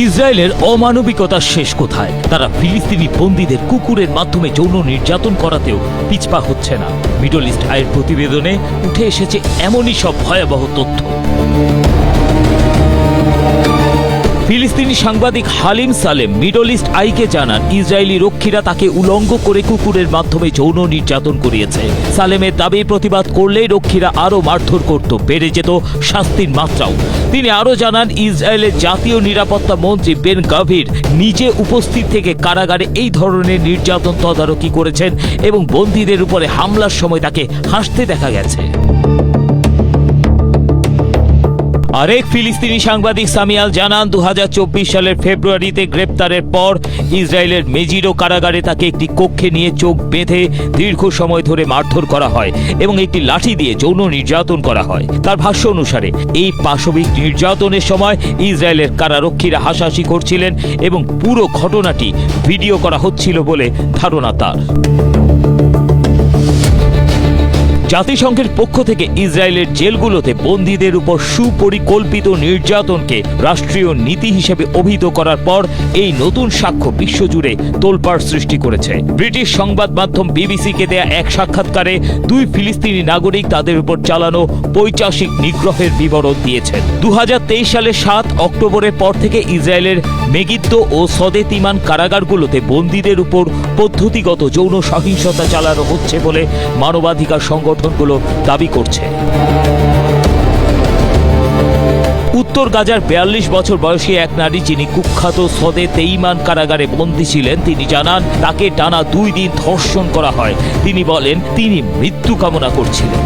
ইসরায়েলের অমানবিকতার শেষ কোথায়? তারা ফিলিস্তিনি বন্দীদের কুকুরের মাধ্যমে যৌন নির্যাতন করাতেও পিছপা হচ্ছে না। মিডল ইস্ট আইয়ের প্রতিবেদনে উঠে এসেছে এমনই সব ভয়াবহ তথ্য। ফিলিস্তিনি সাংবাদিক হালিম সালেম মিডল ইস্ট আইকে জানান, ইসরায়েলি রক্ষীরা তাকে উলঙ্গ করে কুকুরের মাধ্যমে যৌন নির্যাতন করিয়েছে। সালেমের দাবির প্রতিবাদ করলেই রক্ষীরা আরও মারধর করত, বেড়ে যেত শাস্তির মাত্রাও। তিনি আরও জানান, ইসরায়েলের জাতীয় নিরাপত্তা মন্ত্রী বেন গাভির নিজে উপস্থিত থেকে কারাগারে এই ধরনের নির্যাতন তদারকি করেছেন এবং বন্দীদের উপরে হামলার সময় তাকে হাসতে দেখা গেছে। আরেক ফিলিস্তিনি সাংবাদিক সামিয়াল জানান, 2024 সালের ফেব্রুয়ারিতে গ্রেপ্তারের পর ইসরায়েলের মেজিরো কারাগারে তাকে একটি কক্ষে নিয়ে চোখ বেঁধে দীর্ঘ সময় ধরে মারধর করা হয় এবং একটি লাঠি দিয়ে যৌন নির্যাতন করা হয়। তার ভাষ্য অনুসারে এই পাশবিক নির্যাতনের সময় ইসরায়েলের কারারক্ষীরা হাসাহাসি করছিলেন এবং পুরো ঘটনাটি ভিডিও করা হচ্ছিল বলে ধারণা তার। জাতিসংঘের পক্ষ থেকে ইসরায়েলের জেলগুলোতে বন্দীদের উপর সুপরিকল্পিত নির্যাতনকে রাষ্ট্রীয় নীতি হিসেবে অভিহিত করার পর এই নতুন সাক্ষ্য বিশ্বজুড়ে তোলপাড় সৃষ্টি করেছে। ব্রিটিশ সংবাদ মাধ্যম বিবিসিকে দেয়া এক সাক্ষাৎকারে দুই ফিলিস্তিনি নাগরিক তাদের উপর চালানো পৈশাচিক নিগ্রহের বিবরণ দিয়েছেন। 2023 সালের 7 অক্টোবরের পর থেকে ইসরায়েলের মেগিদ্দো ও সদেতিমান কারাগারগুলোতে বন্দীদের উপর পদ্ধতিগত যৌন সহিংসতা চালানো হচ্ছে বলে মানবাধিকার সংগঠনগুলো দাবি করছে। উত্তর গাজার 42 বছর বয়সী এক নারী, যিনি কুখ্যাত সদে তেইমান কারাগারে বন্দী ছিলেন, তিনি জানান তাকে টানা 2 দিন ধর্ষণ করা হয়। তিনি বলেন তিনি মৃত্যু কামনা করছিলেন।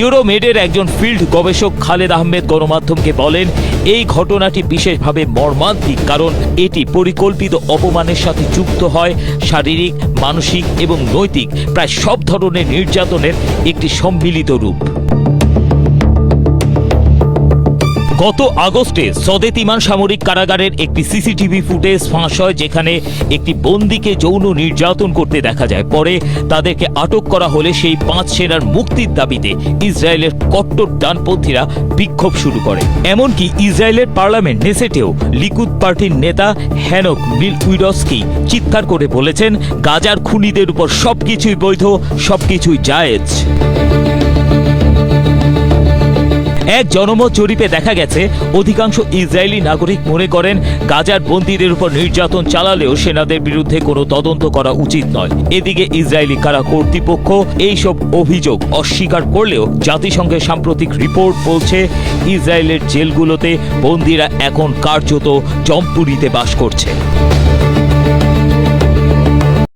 ইউরোমেডের একজন ফিল্ড গবেষক খালেদ আহমেদ গণমাধ্যমকে বলেন, এই ঘটনাটি বিশেষভাবে মর্মান্তিক কারণ এটি পরিকল্পিত অপমানের সাথে যুক্ত হয় শারীরিক, মানসিক এবং নৈতিক প্রায় সব ধরনের নির্যাতনের একটি সম্মিলিত রূপ। গত আগস্টে সদেতিমান সামরিক কারাগারের একটি সিসিটিভি ফুটেজ ফাঁস হয়, যেখানে একটি বন্দীকে যৌন নির্যাতন করতে দেখা যায়। পরে তাদেরকে আটক করা হলে সেই 5 সেনার মুক্তির দাবিতে ইসরায়েলের কট্টর ডানপন্থীরা বিক্ষোভ শুরু করে। এমনকি ইসরায়েলের পার্লামেন্ট নেসেটেও লিকুদ পার্টির নেতা হ্যানক মিলউইডস্কি চিৎকার করে বলেছেন, গাজার খুনিদের উপর সবকিছুই বৈধ, সবকিছুই জায়েজ। এক জনমত জরিপে দেখা গেছে, অধিকাংশ ইসরায়েলি নাগরিক মনে করেন গাজার বন্দীদের উপর নির্যাতন চালালেও সেনাদের বিরুদ্ধে কোনো তদন্ত করা উচিত নয়। এদিকে ইসরায়েলি কারা কর্তৃপক্ষ এইসব অভিযোগ অস্বীকার করলেও জাতিসংঘের সাম্প্রতিক রিপোর্ট বলছে, ইসরায়েলের জেলগুলোতে বন্দীরা এখন কার্যত জমপুরিতে বাস করছে।